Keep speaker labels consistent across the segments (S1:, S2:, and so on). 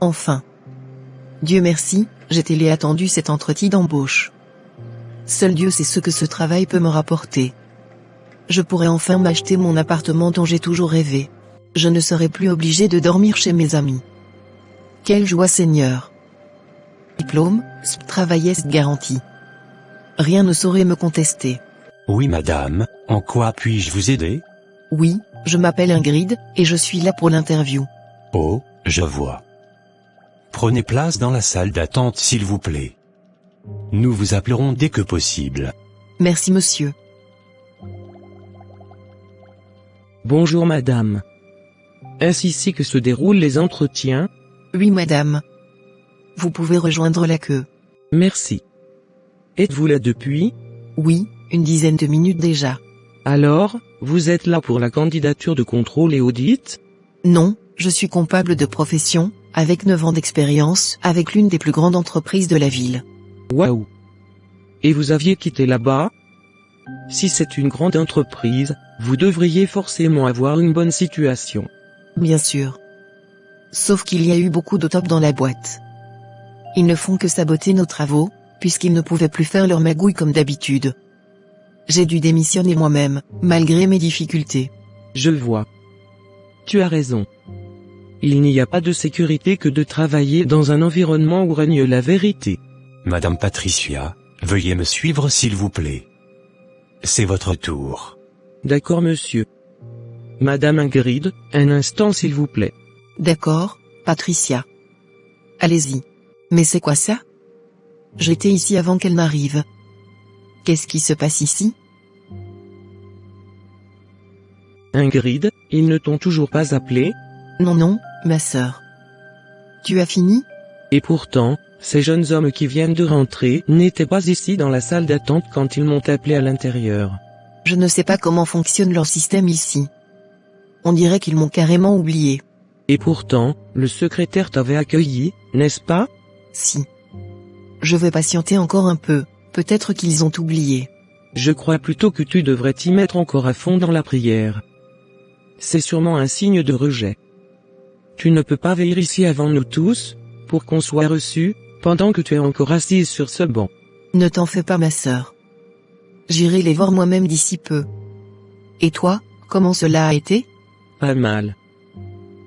S1: Enfin. Dieu merci, j'ai téléattendu cet entretien d'embauche. Seul Dieu sait ce que ce travail peut me rapporter. Je pourrais enfin m'acheter mon appartement dont j'ai toujours rêvé. Je ne serai plus obligé de dormir chez mes amis. Quelle joie, Seigneur! Diplôme, travaillais garantie. Rien ne saurait me contester.
S2: Oui madame, en quoi puis-je vous aider?
S1: Oui, je m'appelle Ingrid, et je suis là pour l'interview.
S2: Oh, je vois. Prenez place dans la salle d'attente s'il vous plaît. Nous vous appellerons dès que possible.
S1: Merci monsieur.
S3: Bonjour madame. Est-ce ici que se déroulent les entretiens?
S1: Oui madame. Vous pouvez rejoindre la queue.
S3: Merci. Êtes-vous là depuis?
S1: Oui, une dizaine de minutes déjà.
S3: Alors, vous êtes là pour la candidature de contrôle et audit?
S1: Non, je suis comptable de profession, avec 9 ans d'expérience, avec l'une des plus grandes entreprises de la ville.
S3: Waouh! Et vous aviez quitté là-bas? Si c'est une grande entreprise, vous devriez forcément avoir une bonne situation.
S1: Bien sûr. Sauf qu'il y a eu beaucoup de top dans la boîte. Ils ne font que saboter nos travaux, puisqu'ils ne pouvaient plus faire leur magouille comme d'habitude. J'ai dû démissionner moi-même, malgré mes difficultés.
S3: Je vois. Tu as raison. Il n'y a pas de sécurité que de travailler dans un environnement où règne la vérité.
S2: Madame Patricia, veuillez me suivre s'il vous plaît. C'est votre tour.
S3: D'accord monsieur. Madame Ingrid, un instant s'il vous plaît.
S1: D'accord, Patricia. Allez-y. Mais c'est quoi ça? J'étais ici avant qu'elle n'arrive. Qu'est-ce qui se passe ici?
S3: Ingrid, ils ne t'ont toujours pas appelé?
S1: Non, ma sœur. Tu as fini?
S3: Et pourtant, ces jeunes hommes qui viennent de rentrer n'étaient pas ici dans la salle d'attente quand ils m'ont appelé à l'intérieur.
S1: Je ne sais pas comment fonctionne leur système ici. On dirait qu'ils m'ont carrément oublié.
S3: Et pourtant, le secrétaire t'avait accueilli, n'est-ce pas?
S1: Si. Je vais patienter encore un peu, peut-être qu'ils ont oublié.
S3: Je crois plutôt que tu devrais t'y mettre encore à fond dans la prière. C'est sûrement un signe de rejet. Tu ne peux pas veiller ici avant nous tous, pour qu'on soit reçu, pendant que tu es encore assise sur ce banc.
S1: Ne t'en fais pas ma sœur. J'irai les voir moi-même d'ici peu. Et toi, comment cela a été?
S3: Pas mal.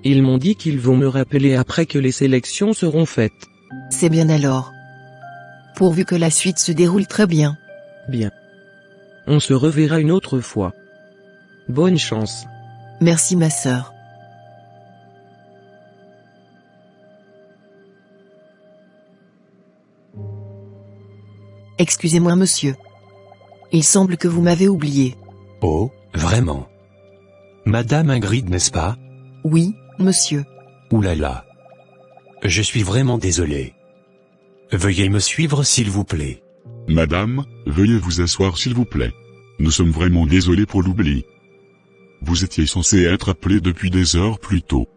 S3: Ils m'ont dit qu'ils vont me rappeler après que les sélections seront faites.
S1: C'est bien alors. Pourvu que la suite se déroule très bien.
S3: Bien. On se reverra une autre fois. Bonne chance.
S1: Merci ma sœur. Excusez-moi monsieur. Il semble que vous m'avez oublié.
S2: Oh, vraiment? Madame Ingrid, n'est-ce pas?
S1: Oui, monsieur.
S2: Ouh là là. Je suis vraiment désolé. Veuillez me suivre s'il vous plaît.
S4: Madame, veuillez vous asseoir s'il vous plaît. Nous sommes vraiment désolés pour l'oubli. Vous étiez censé être appelé depuis des heures plus tôt.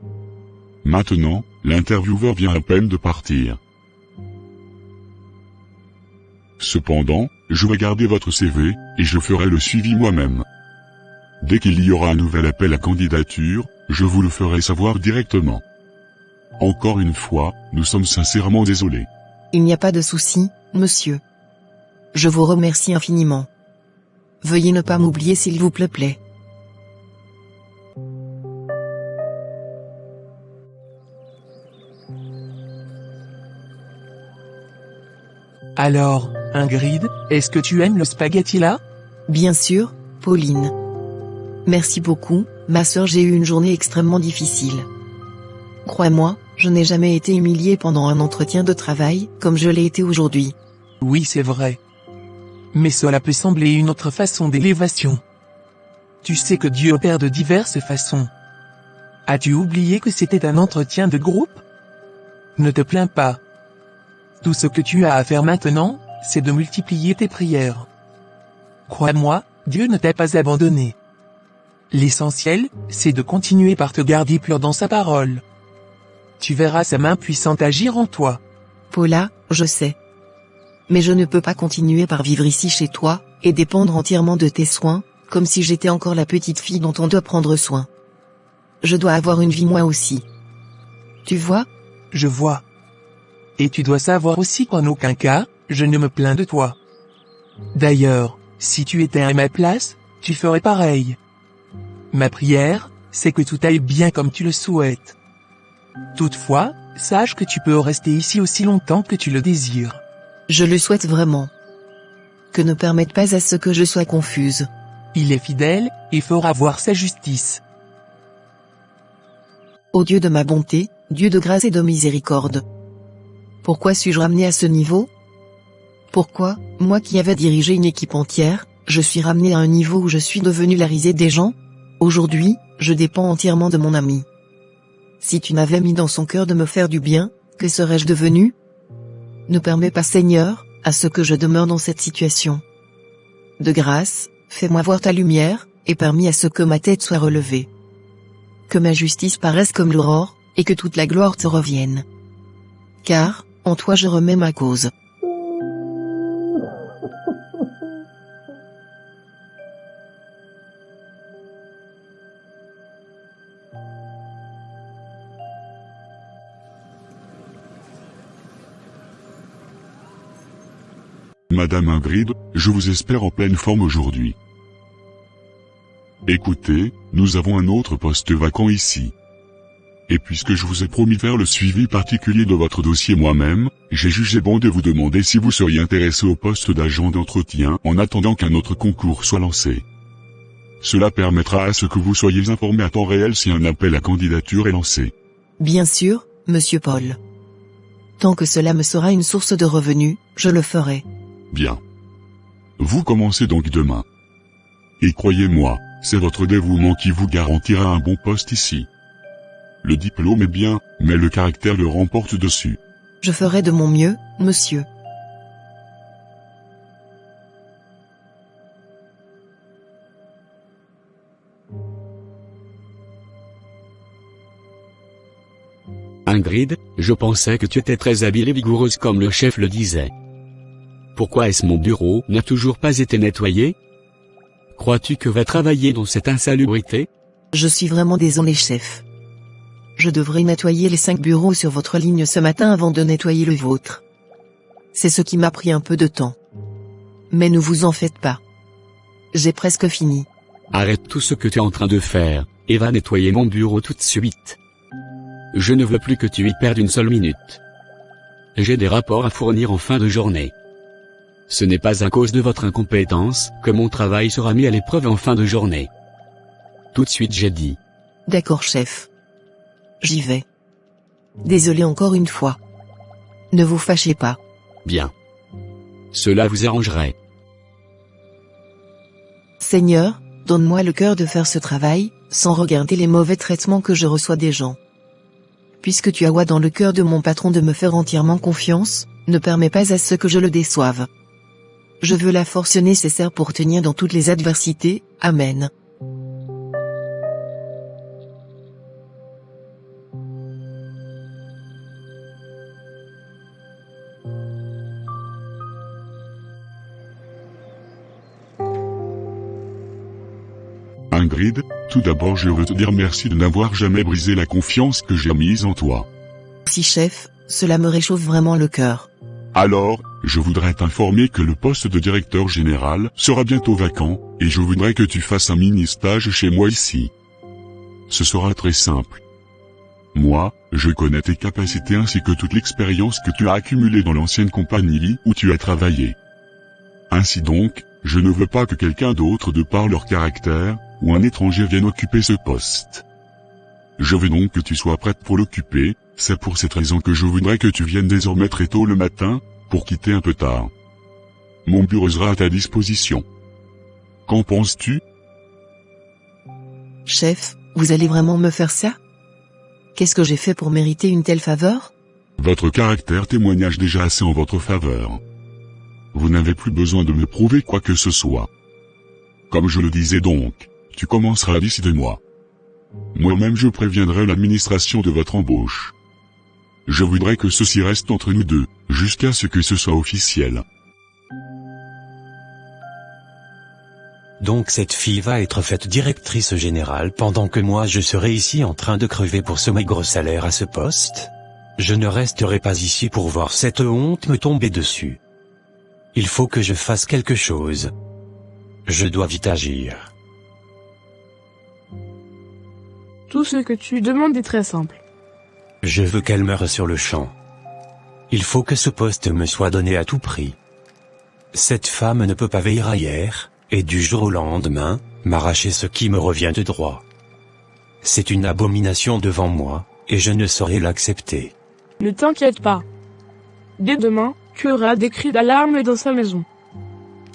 S4: Maintenant, l'intervieweur vient à peine de partir. Cependant, je vais garder votre CV, et je ferai le suivi moi-même. Dès qu'il y aura un nouvel appel à candidature, je vous le ferai savoir directement. Encore une fois, nous sommes sincèrement désolés.
S1: Il n'y a pas de souci, monsieur. Je vous remercie infiniment. Veuillez ne pas m'oublier s'il vous plaît.
S5: Alors, Ingrid, est-ce que tu aimes le spaghetti là?
S1: Bien sûr, Pauline. Merci beaucoup, ma sœur, j'ai eu une journée extrêmement difficile. Crois-moi, je n'ai jamais été humiliée pendant un entretien de travail, comme je l'ai été aujourd'hui.
S5: Oui, c'est vrai. Mais cela peut sembler une autre façon d'élévation. Tu sais que Dieu opère de diverses façons. As-tu oublié que c'était un entretien de groupe? Ne te plains pas. Tout ce que tu as à faire maintenant, c'est de multiplier tes prières. Crois-moi, Dieu ne t'a pas abandonné. L'essentiel, c'est de continuer par te garder pur dans sa parole. Tu verras sa main puissante agir en toi.
S1: Paula, je sais. Mais je ne peux pas continuer par vivre ici chez toi, et dépendre entièrement de tes soins, comme si j'étais encore la petite fille dont on doit prendre soin. Je dois avoir une vie moi aussi. Tu vois?
S5: Je vois. Et tu dois savoir aussi qu'en aucun cas, je ne me plains de toi. D'ailleurs, si tu étais à ma place, tu ferais pareil. Ma prière, c'est que tout aille bien comme tu le souhaites. Toutefois, sache que tu peux rester ici aussi longtemps que tu le désires.
S1: Je le souhaite vraiment. Que ne permette pas à ce que je sois confuse.
S5: Il est fidèle, et fera voir sa justice.
S1: Ô Dieu de ma bonté, Dieu de grâce et de miséricorde. Pourquoi suis-je ramené à ce niveau? Pourquoi, moi qui avais dirigé une équipe entière, je suis ramené à un niveau où je suis devenu la risée des gens? Aujourd'hui, je dépends entièrement de mon ami. Si tu m'avais mis dans son cœur de me faire du bien, que serais-je devenu? Ne permets pas, Seigneur, à ce que je demeure dans cette situation. De grâce, fais-moi voir ta lumière, et permis à ce que ma tête soit relevée. Que ma justice paraisse comme l'aurore, et que toute la gloire te revienne. Car, en toi je remets ma cause.
S4: Madame Ingrid, je vous espère en pleine forme aujourd'hui. Écoutez, nous avons un autre poste vacant ici. Et puisque je vous ai promis faire le suivi particulier de votre dossier moi-même, j'ai jugé bon de vous demander si vous seriez intéressé au poste d'agent d'entretien en attendant qu'un autre concours soit lancé. Cela permettra à ce que vous soyez informé à temps réel si un appel à candidature est lancé.
S1: Bien sûr, Monsieur Paul. Tant que cela me sera une source de revenus, je le ferai.
S4: Bien. Vous commencez donc demain. Et croyez-moi, c'est votre dévouement qui vous garantira un bon poste ici. Le diplôme est bien, mais le caractère le remporte dessus.
S1: Je ferai de mon mieux, monsieur.
S2: Ingrid, je pensais que tu étais très habile et vigoureuse comme le chef le disait. Pourquoi est-ce mon bureau n'a toujours pas été nettoyé? Crois-tu que va travailler dans cette insalubrité?
S1: Je suis vraiment désolé, chef. Je devrais nettoyer les 5 bureaux sur votre ligne ce matin avant de nettoyer le vôtre. C'est ce qui m'a pris un peu de temps. Mais ne vous en faites pas. J'ai presque fini.
S2: Arrête tout ce que tu es en train de faire, et va nettoyer mon bureau tout de suite. Je ne veux plus que tu y perdes une seule minute. J'ai des rapports à fournir en fin de journée. Ce n'est pas à cause de votre incompétence que mon travail sera mis à l'épreuve en fin de journée. Tout de suite j'ai dit.
S1: D'accord, chef. J'y vais. Désolé encore une fois. Ne vous fâchez pas.
S2: Bien. Cela vous arrangerait.
S1: Seigneur, donne-moi le cœur de faire ce travail, sans regarder les mauvais traitements que je reçois des gens. Puisque tu as dans le cœur de mon patron de me faire entièrement confiance, ne permets pas à ce que je le déçoive. Je veux la force nécessaire pour tenir dans toutes les adversités, Amen.
S4: Ingrid, tout d'abord je veux te dire merci de n'avoir jamais brisé la confiance que j'ai mise en toi.
S1: Si chef, cela me réchauffe vraiment le cœur.
S4: Alors, je voudrais t'informer que le poste de directeur général sera bientôt vacant, et je voudrais que tu fasses un mini-stage chez moi ici. Ce sera très simple. Moi, je connais tes capacités ainsi que toute l'expérience que tu as accumulée dans l'ancienne compagnie où tu as travaillé. Ainsi donc, je ne veux pas que quelqu'un d'autre de par leur caractère, ou un étranger vienne occuper ce poste. Je veux donc que tu sois prête pour l'occuper, c'est pour cette raison que je voudrais que tu viennes désormais très tôt le matin, pour quitter un peu tard. Mon bureau sera à ta disposition. Qu'en penses-tu?
S1: Chef, vous allez vraiment me faire ça? Qu'est-ce que j'ai fait pour mériter une telle faveur?
S4: Votre caractère témoigne déjà assez en votre faveur. Vous n'avez plus besoin de me prouver quoi que ce soit. Comme je le disais donc, tu commenceras d'ici 2 mois. Moi-même je préviendrai l'administration de votre embauche. Je voudrais que ceci reste entre nous deux, jusqu'à ce que ce soit officiel.
S2: Donc cette fille va être faite directrice générale pendant que moi je serai ici en train de crever pour ce maigre salaire à ce poste?
S6: Je ne resterai pas ici pour voir cette honte me tomber dessus. Il faut que je fasse quelque chose. Je dois vite agir.
S7: Tout ce que tu demandes est très simple.
S6: Je veux qu'elle meure sur le champ. Il faut que ce poste me soit donné à tout prix. Cette femme ne peut pas veiller ailleurs, et du jour au lendemain, m'arracher ce qui me revient de droit. C'est une abomination devant moi, et je ne saurais l'accepter.
S7: Ne t'inquiète pas. Dès demain, tu auras des cris d'alarme dans sa maison.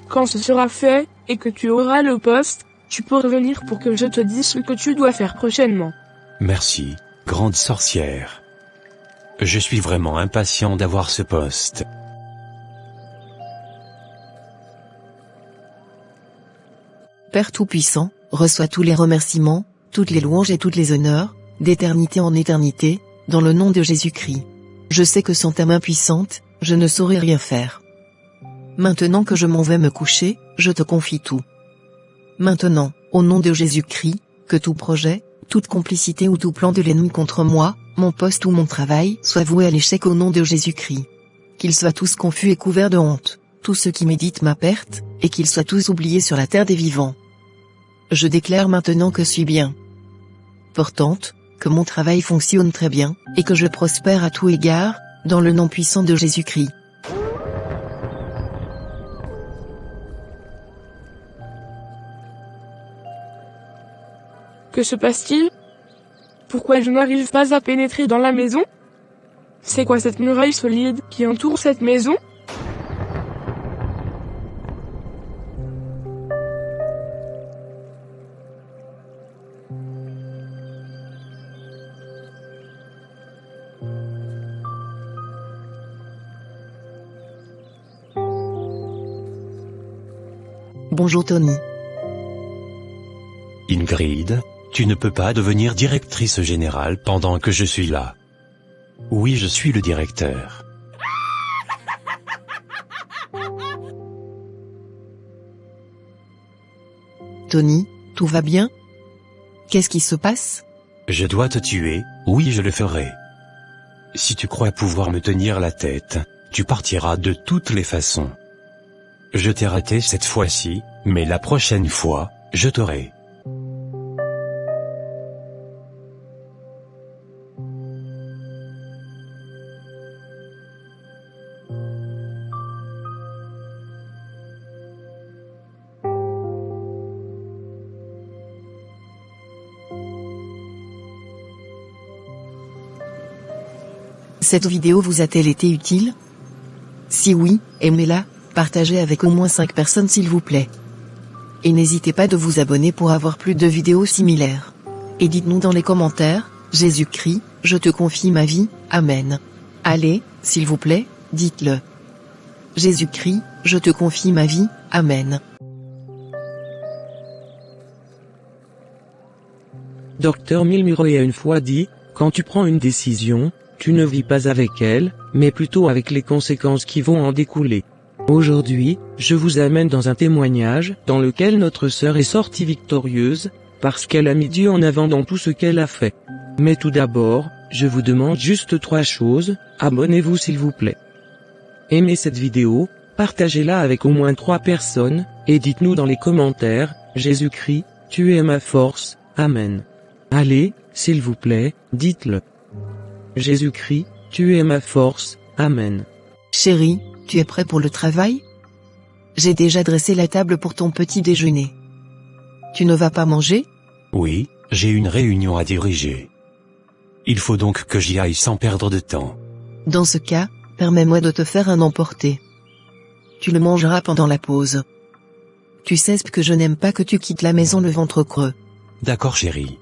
S7: Quand ce sera fait, et que tu auras le poste, tu peux revenir pour que je te dise ce que tu dois faire prochainement.
S6: Merci, grande sorcière. Je suis vraiment impatient d'avoir ce poste.
S1: Père Tout-Puissant, reçois tous les remerciements, toutes les louanges et toutes les honneurs, d'éternité en éternité, dans le nom de Jésus-Christ. Je sais que sans ta main puissante, je ne saurais rien faire. Maintenant que je m'en vais me coucher, je te confie tout. Maintenant, au nom de Jésus-Christ, que tout projet, toute complicité ou tout plan de l'ennemi contre moi, mon poste ou mon travail, soit voué à l'échec au nom de Jésus-Christ. Qu'ils soient tous confus et couverts de honte, tous ceux qui méditent ma perte, et qu'ils soient tous oubliés sur la terre des vivants. Je déclare maintenant que suis bien portante, que mon travail fonctionne très bien, et que je prospère à tout égard, dans le nom puissant de Jésus-Christ.
S7: Que se passe-t-il? Pourquoi je n'arrive pas à pénétrer dans la maison? C'est quoi cette muraille solide qui entoure cette maison?
S1: Bonjour Tony.
S6: Ingrid, tu ne peux pas devenir directrice générale pendant que je suis là. Oui, je suis le directeur.
S1: Tony, tout va bien? Qu'est-ce qui se passe?
S6: Je dois te tuer, oui je le ferai. Si tu crois pouvoir me tenir la tête, tu partiras de toutes les façons. Je t'ai raté cette fois-ci, mais la prochaine fois, je t'aurai.
S1: Cette vidéo vous a-t-elle été utile? Si oui, aimez-la, partagez avec au moins 5 personnes s'il vous plaît. Et n'hésitez pas de vous abonner pour avoir plus de vidéos similaires. Et dites-nous dans les commentaires, Jésus-Christ, je te confie ma vie, Amen. Allez, s'il vous plaît, dites-le. Jésus-Christ, je te confie ma vie, Amen.
S3: Dr Milmurray a une fois dit, quand tu prends une décision, tu ne vis pas avec elle, mais plutôt avec les conséquences qui vont en découler. Aujourd'hui, je vous amène dans un témoignage dans lequel notre sœur est sortie victorieuse, parce qu'elle a mis Dieu en avant dans tout ce qu'elle a fait. Mais tout d'abord, je vous demande juste 3 choses, abonnez-vous s'il vous plaît. Aimez cette vidéo, partagez-la avec au moins 3 personnes, et dites-nous dans les commentaires, Jésus-Christ, tu es ma force, Amen. Allez, s'il vous plaît, dites-le. Jésus-Christ, tu es ma force, Amen.
S1: Chérie, tu es prêt pour le travail? J'ai déjà dressé la table pour ton petit déjeuner. Tu ne vas pas manger?
S6: Oui, j'ai une réunion à diriger. Il faut donc que j'y aille sans perdre de temps.
S1: Dans ce cas, permets-moi de te faire un emporté. Tu le mangeras pendant la pause. Tu sais que je n'aime pas que tu quittes la maison le ventre creux.
S6: D'accord chérie.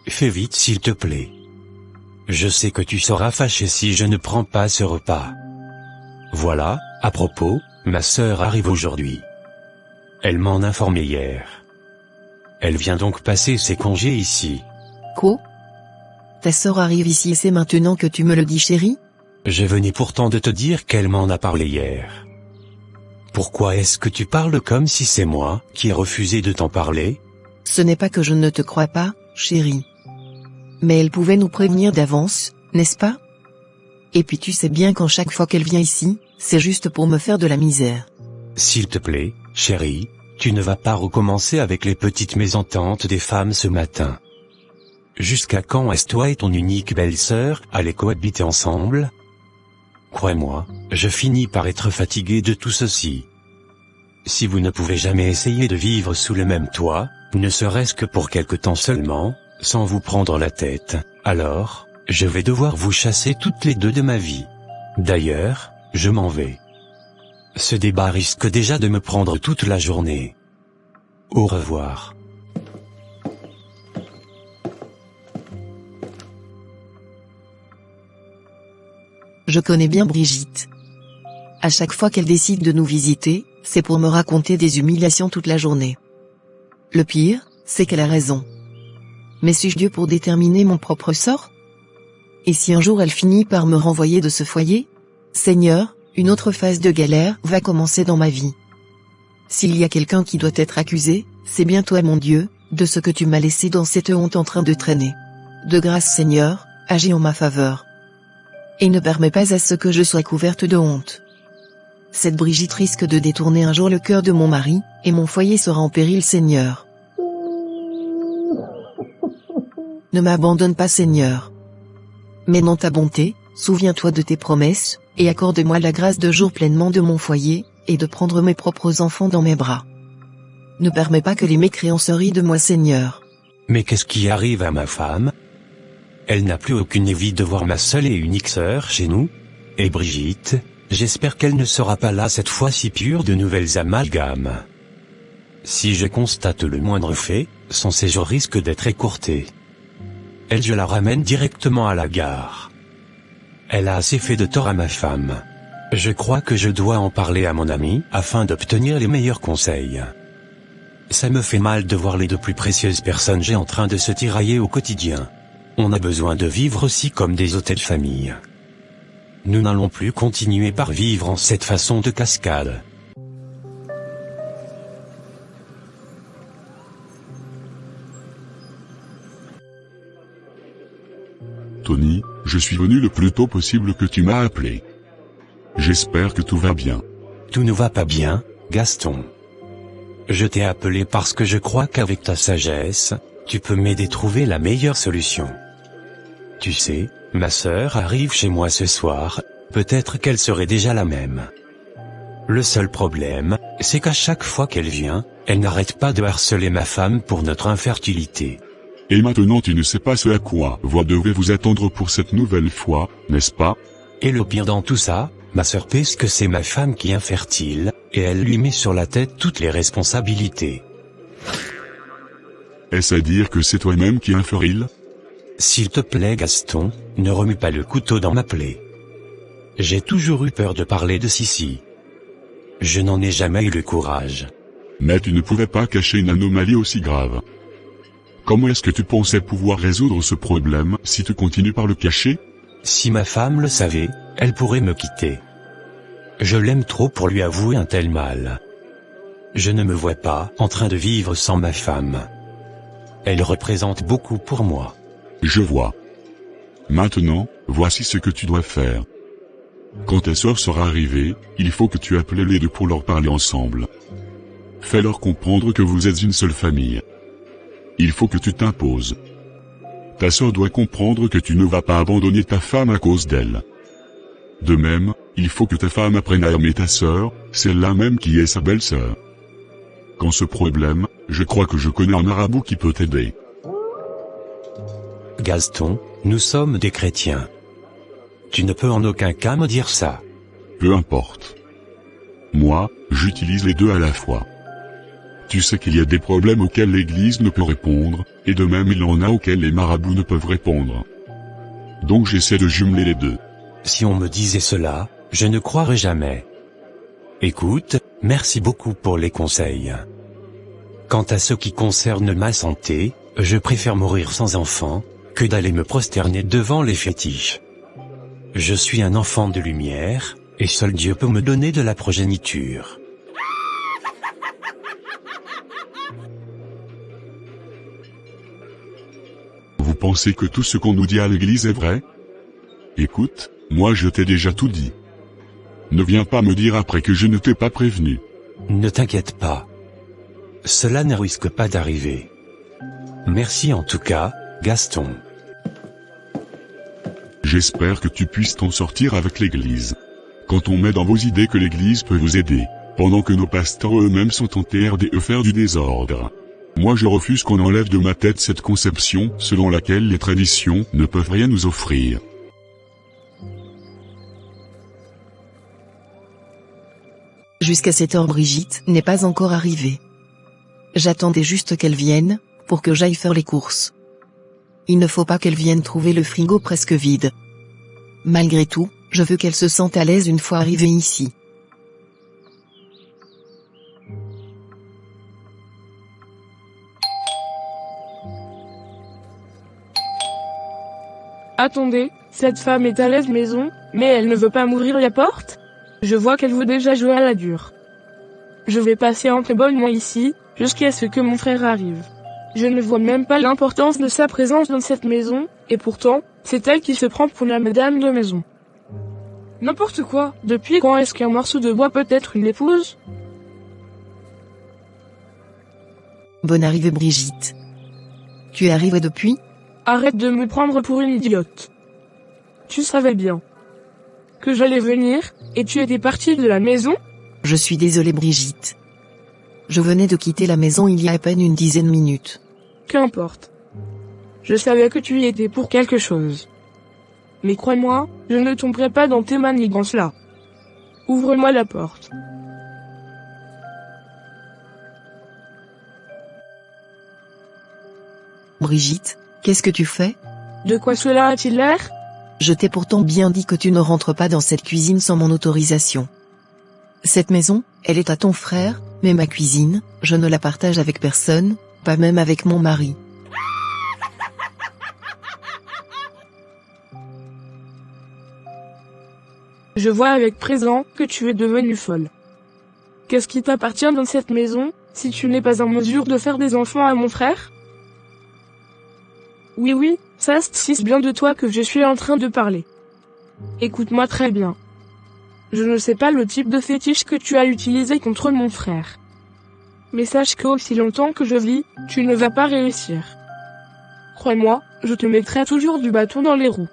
S6: Fais vite s'il te plaît. Je sais que tu seras fâché si je ne prends pas ce repas. Voilà, à propos, ma sœur arrive aujourd'hui. Elle m'en a informé hier. Elle vient donc passer ses congés ici.
S1: Quoi? Ta sœur arrive ici et c'est maintenant que tu me le dis chérie?
S6: Je venais pourtant de te dire qu'elle m'en a parlé hier. Pourquoi est-ce que tu parles comme si c'est moi qui ai refusé de t'en parler?
S1: Ce n'est pas que je ne te crois pas, chérie. Mais elle pouvait nous prévenir d'avance, n'est-ce pas? Et puis tu sais bien qu'en chaque fois qu'elle vient ici, c'est juste pour me faire de la misère.
S6: S'il te plaît, chérie, tu ne vas pas recommencer avec les petites mésententes des femmes ce matin. Jusqu'à quand est-ce toi et ton unique belle-sœur allez cohabiter ensemble? Crois-moi, je finis par être fatigué de tout ceci. Si vous ne pouvez jamais essayer de vivre sous le même toit, ne serait-ce que pour quelque temps seulement, sans vous prendre la tête, alors, je vais devoir vous chasser toutes les deux de ma vie. D'ailleurs, je m'en vais. Ce débat risque déjà de me prendre toute la journée. Au revoir.
S1: Je connais bien Brigitte. À chaque fois qu'elle décide de nous visiter, c'est pour me raconter des humiliations toute la journée. Le pire, c'est qu'elle a raison. Mais suis-je Dieu pour déterminer mon propre sort? Et si un jour elle finit par me renvoyer de ce foyer? Seigneur, une autre phase de galère va commencer dans ma vie. S'il y a quelqu'un qui doit être accusé, c'est bien toi mon Dieu, de ce que tu m'as laissé dans cette honte en train de traîner. De grâce Seigneur, agis en ma faveur. Et ne permets pas à ce que je sois couverte de honte. Cette Brigitte risque de détourner un jour le cœur de mon mari, et mon foyer sera en péril Seigneur. Ne m'abandonne pas Seigneur. Mais dans ta bonté, souviens-toi de tes promesses, et accorde-moi la grâce de jouir pleinement de mon foyer, et de prendre mes propres enfants dans mes bras. Ne permets pas que les mécréants se rient de moi Seigneur.
S6: Mais qu'est-ce qui arrive à ma femme? Elle n'a plus aucune envie de voir ma seule et unique sœur chez nous. Et Brigitte, j'espère qu'elle ne sera pas là cette fois-ci pure de nouvelles amalgames. Si je constate le moindre fait, son séjour risque d'être écourté. Je la ramène directement à la gare. Elle a assez fait de tort à ma femme. Je crois que je dois en parler à mon ami afin d'obtenir les meilleurs conseils. Ça me fait mal de voir les deux plus précieuses personnes en train de se tirailler au quotidien. On a besoin de vivre aussi comme des hôtels de famille. Nous n'allons plus continuer par vivre en cette façon de cascade.
S4: Tony, je suis venu le plus tôt possible que tu m'as appelé. J'espère que tout va bien.
S6: Tout ne va pas bien, Gaston. Je t'ai appelé parce que je crois qu'avec ta sagesse, tu peux m'aider à trouver la meilleure solution. Tu sais, ma sœur arrive chez moi ce soir, peut-être qu'elle serait déjà la même. Le seul problème, c'est qu'à chaque fois qu'elle vient, elle n'arrête pas de harceler ma femme pour notre infertilité.
S4: Et maintenant tu ne sais pas ce à quoi vous devez vous attendre pour cette nouvelle fois, n'est-ce pas?
S6: Et le pire dans tout ça, ma sœur pense que c'est ma femme qui est infertile, et elle lui met sur la tête toutes les responsabilités.
S4: Est-ce à dire que c'est toi-même qui es infertile?
S6: S'il te plaît Gaston, ne remue pas le couteau dans ma plaie. J'ai toujours eu peur de parler de Sissi. Je n'en ai jamais eu le courage.
S4: Mais tu ne pouvais pas cacher une anomalie aussi grave. Comment est-ce que tu pensais pouvoir résoudre ce problème si tu continues par le cacher?
S6: Si ma femme le savait, elle pourrait me quitter. Je l'aime trop pour lui avouer un tel mal. Je ne me vois pas en train de vivre sans ma femme. Elle représente beaucoup pour moi.
S4: Je vois. Maintenant, voici ce que tu dois faire. Quand ta sœur sera arrivée, il faut que tu appelles les deux pour leur parler ensemble. Fais-leur comprendre que vous êtes une seule famille. Il faut que tu t'imposes. Ta sœur doit comprendre que tu ne vas pas abandonner ta femme à cause d'elle. De même, il faut que ta femme apprenne à aimer ta sœur, celle-là même qui est sa belle-sœur. Quand ce problème, je crois que je connais un marabout qui peut t'aider.
S6: Gaston, nous sommes des chrétiens. Tu ne peux en aucun cas me dire ça.
S4: Peu importe. Moi, j'utilise les deux à la fois. Tu sais qu'il y a des problèmes auxquels l'Église ne peut répondre, et de même il en a auxquels les marabouts ne peuvent répondre. Donc j'essaie de jumeler les deux.
S6: Si on me disait cela, je ne croirais jamais. Écoute, merci beaucoup pour les conseils. Quant à ce qui concerne ma santé, je préfère mourir sans enfant, que d'aller me prosterner devant les fétiches. Je suis un enfant de lumière, et seul Dieu peut me donner de la progéniture.
S4: Vous pensez que tout ce qu'on nous dit à l'église est vrai? Écoute, Moi je t'ai déjà tout dit. Ne viens pas me dire après que je ne t'ai pas prévenu.
S6: Ne t'inquiète pas. Cela ne risque pas d'arriver. Merci en tout cas, Gaston.
S4: J'espère que tu puisses t'en sortir avec l'église. Quand on met dans vos idées que l'église peut vous aider, pendant que nos pasteurs eux-mêmes sont en TRDE faire du désordre. Moi je refuse qu'on enlève de ma tête cette conception selon laquelle les traditions ne peuvent rien nous offrir.
S1: Jusqu'à cette heure Brigitte n'est pas encore arrivée. J'attendais juste qu'elle vienne, pour que j'aille faire les courses. Il ne faut pas qu'elle vienne trouver le frigo presque vide. Malgré tout, je veux qu'elle se sente à l'aise une fois arrivée ici.
S7: Attendez, cette femme est à l'aise maison, mais elle ne veut pas m'ouvrir la porte? Je vois qu'elle veut déjà jouer à la dure. Je vais patienter bonnement ici, jusqu'à ce que mon frère arrive. Je ne vois même pas l'importance de sa présence dans cette maison, et pourtant, c'est elle qui se prend pour la madame de maison. N'importe quoi, depuis quand est-ce qu'un morceau de bois peut être une épouse?
S1: Bonne arrivée Brigitte. Tu es arrivée depuis?
S7: Arrête de me prendre pour une idiote. Tu savais bien que j'allais venir, et tu étais partie de la maison?
S1: Je suis désolée Brigitte. Je venais de quitter la maison il y a à peine une dizaine de minutes.
S7: Qu'importe. Je savais que tu y étais pour quelque chose. Mais crois-moi, je ne tomberai pas dans tes manigances là. Ouvre-moi la porte.
S1: Brigitte, qu'est-ce que tu fais?
S7: De quoi cela a-t-il l'air?
S1: Je t'ai pourtant bien dit que tu ne rentres pas dans cette cuisine sans mon autorisation. Cette maison, elle est à ton frère, mais ma cuisine, je ne la partage avec personne, pas même avec mon mari.
S7: Je vois avec présent que tu es devenue folle. Qu'est-ce qui t'appartient dans cette maison, si tu n'es pas en mesure de faire des enfants à mon frère? Oui, ça c'est bien de toi que je suis en train de parler. Écoute-moi très bien. Je ne sais pas le type de fétiche que tu as utilisé contre mon frère. Mais sache qu'aussi longtemps que je vis, tu ne vas pas réussir. Crois-moi, je te mettrai toujours du bâton dans les roues.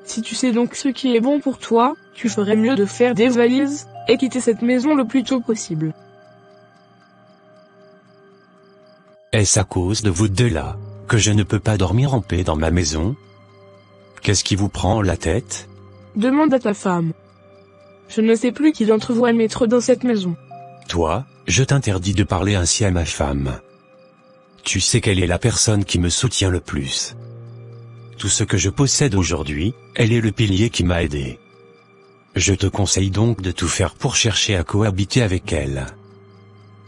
S7: Si tu sais donc ce qui est bon pour toi, tu ferais mieux de faire des valises, et quitter cette maison le plus tôt possible.
S6: Est-ce à cause de vous deux là, que je ne peux pas dormir en paix dans ma maison? Qu'est-ce qui vous prend la tête?
S7: Demande à ta femme. Je ne sais plus qui d'entre vous est maître dans cette maison.
S6: Toi, je t'interdis de parler ainsi à ma femme. Tu sais qu'elle est la personne qui me soutient le plus. Tout ce que je possède aujourd'hui, elle est le pilier qui m'a aidé. Je te conseille donc de tout faire pour chercher à cohabiter avec elle.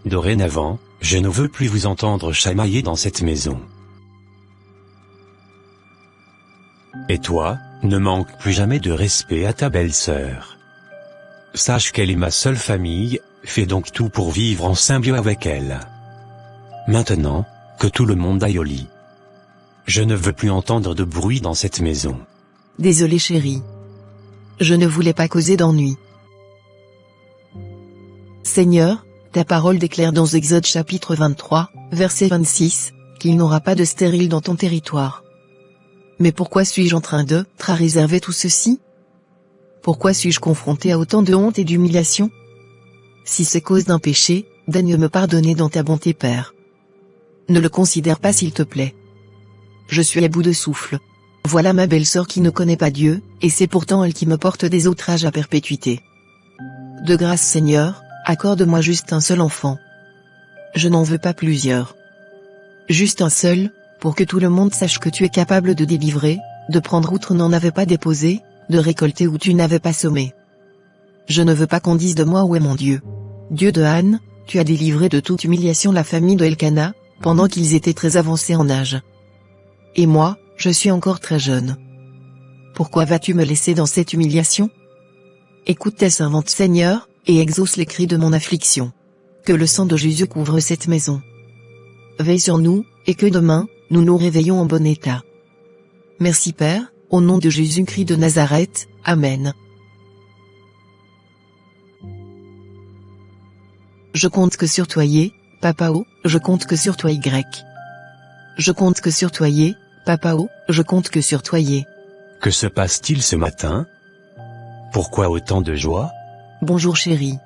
S6: Dorénavant, je ne veux plus vous entendre chamailler dans cette maison. Et toi, ne manque plus jamais de respect à ta belle-sœur. Sache qu'elle est ma seule famille, fais donc tout pour vivre en symbiose avec elle. Maintenant, que tout le monde aille au lit. Je ne veux plus entendre de bruit dans cette maison.
S1: Désolée chérie. Je ne voulais pas causer d'ennui. Seigneur, ta parole déclare dans Exode chapitre 23, verset 26, qu'il n'aura pas de stérile dans ton territoire. Mais pourquoi suis-je en train de réserver tout ceci? Pourquoi suis-je confronté à autant de honte et d'humiliation? Si c'est cause d'un péché, daigne me pardonner dans ta bonté Père. Ne le considère pas s'il te plaît. Je suis à bout de souffle. Voilà ma belle-sœur qui ne connaît pas Dieu, et c'est pourtant elle qui me porte des outrages à perpétuité. De grâce Seigneur, accorde-moi juste un seul enfant. Je n'en veux pas plusieurs. Juste un seul, pour que tout le monde sache que tu es capable de délivrer, de prendre où tu n'en avais pas déposé, de récolter où tu n'avais pas semé. Je ne veux pas qu'on dise de moi où est mon Dieu. Dieu de Anne, tu as délivré de toute humiliation la famille de Elkana, pendant qu'ils étaient très avancés en âge. Et moi, je suis encore très jeune. Pourquoi vas-tu me laisser dans cette humiliation? Écoute ta servante Seigneur, et exauce les cris de mon affliction. Que le sang de Jésus couvre cette maison. Veille sur nous, et que demain, nous nous réveillons en bon état. Merci Père, au nom de Jésus-Christ de Nazareth, Amen. Je compte que sur toi, Papa O, je compte que sur toi, Y. Je compte que sur toi, Papa O, je compte que sur toi,
S6: Que se passe-t-il ce matin? Pourquoi autant de joie?
S1: Bonjour chérie.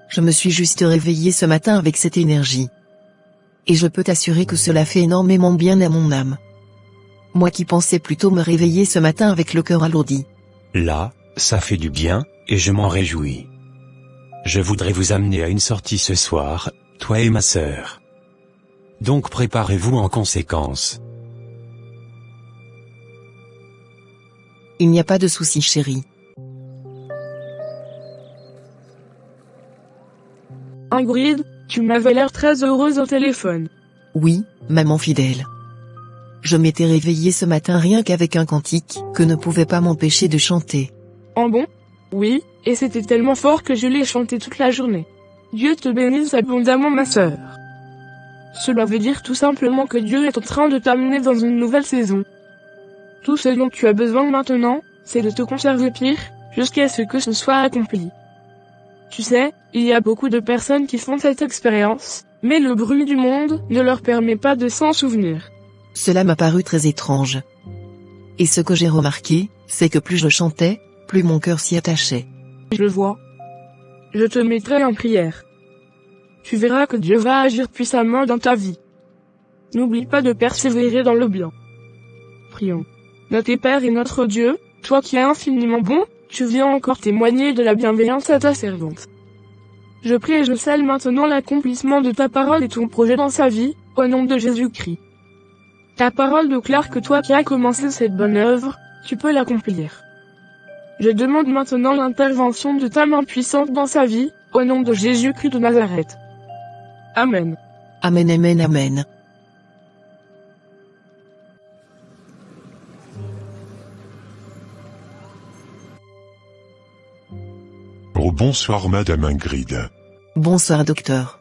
S1: Je me suis juste réveillée ce matin avec cette énergie. Et je peux t'assurer que cela fait énormément bien à mon âme. Moi qui pensais plutôt me réveiller ce matin avec le cœur alourdi.
S6: Là, ça fait du bien, et je m'en réjouis. Je voudrais vous amener à une sortie ce soir, toi et ma sœur. Donc préparez-vous en conséquence.
S1: Il n'y a pas de souci chérie.
S7: Ingrid, tu m'avais l'air très heureuse au téléphone.
S1: Oui, maman fidèle. Je m'étais réveillée ce matin rien qu'avec un cantique que ne pouvait pas m'empêcher de chanter.
S7: En bon? Oui, et c'était tellement fort que je l'ai chanté toute la journée. Dieu te bénisse abondamment ma sœur. Cela veut dire tout simplement que Dieu est en train de t'amener dans une nouvelle saison. Tout ce dont tu as besoin maintenant, c'est de te conserver pire, jusqu'à ce que ce soit accompli. Tu sais, il y a beaucoup de personnes qui font cette expérience, mais le bruit du monde ne leur permet pas de s'en souvenir.
S1: Cela m'a paru très étrange. Et ce que j'ai remarqué, c'est que plus je chantais, plus mon cœur s'y attachait.
S7: Je vois. Je te mettrai en prière. Tu verras que Dieu va agir puissamment dans ta vie. N'oublie pas de persévérer dans le bien. Prions. Notre Père et notre Dieu, toi qui es infiniment bon, tu viens encore témoigner de la bienveillance à ta servante. Je prie et je scelle maintenant l'accomplissement de ta parole et ton projet dans sa vie, au nom de Jésus-Christ. Ta parole déclare que toi qui as commencé cette bonne œuvre, tu peux l'accomplir. Je demande maintenant l'intervention de ta main puissante dans sa vie, au nom de Jésus-Christ de Nazareth. Amen.
S1: Amen, amen, amen.
S4: Oh bonsoir Madame Ingrid.
S1: Bonsoir docteur.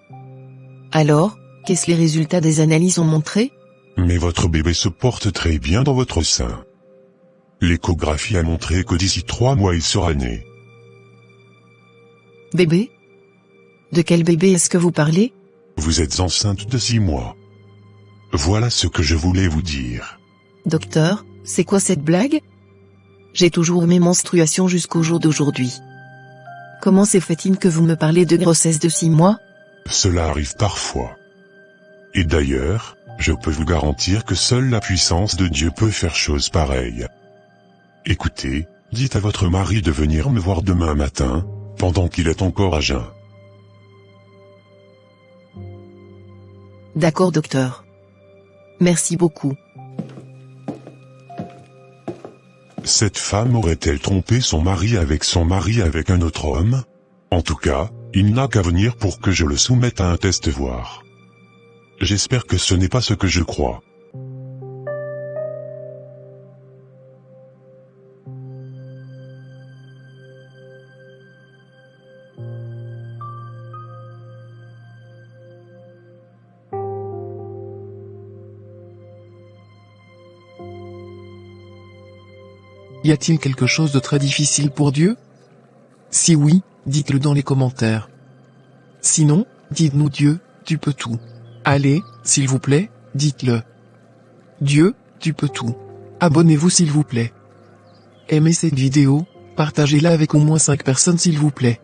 S1: Alors, qu'est-ce que les résultats des analyses ont montré?
S4: Mais votre bébé se porte très bien dans votre sein. L'échographie a montré que d'ici 3 mois il sera né.
S1: Bébé? De quel bébé est-ce que vous parlez?
S4: Vous êtes enceinte de 6 mois. Voilà ce que je voulais vous dire.
S1: Docteur, c'est quoi cette blague? J'ai toujours mes menstruations jusqu'au jour d'aujourd'hui. Comment se fait-il que vous me parlez de grossesse de 6 mois?
S4: Cela arrive parfois. Et d'ailleurs, je peux vous garantir que seule la puissance de Dieu peut faire chose pareille. Écoutez, dites à votre mari de venir me voir demain matin, pendant qu'il est encore à jeun.
S1: D'accord docteur. Merci beaucoup.
S4: Cette femme aurait-elle trompé son mari avec un autre homme? En tout cas, il n'a qu'à venir pour que je le soumette à un test voir. J'espère que ce n'est pas ce que je crois.
S5: Y a-t-il quelque chose de très difficile pour Dieu? Si oui, dites-le dans les commentaires. Sinon, dites-nous Dieu, tu peux tout. Allez, s'il vous plaît, dites-le. Dieu, tu peux tout. Abonnez-vous s'il vous plaît. Aimez cette vidéo, partagez-la avec au moins 5 personnes s'il vous plaît.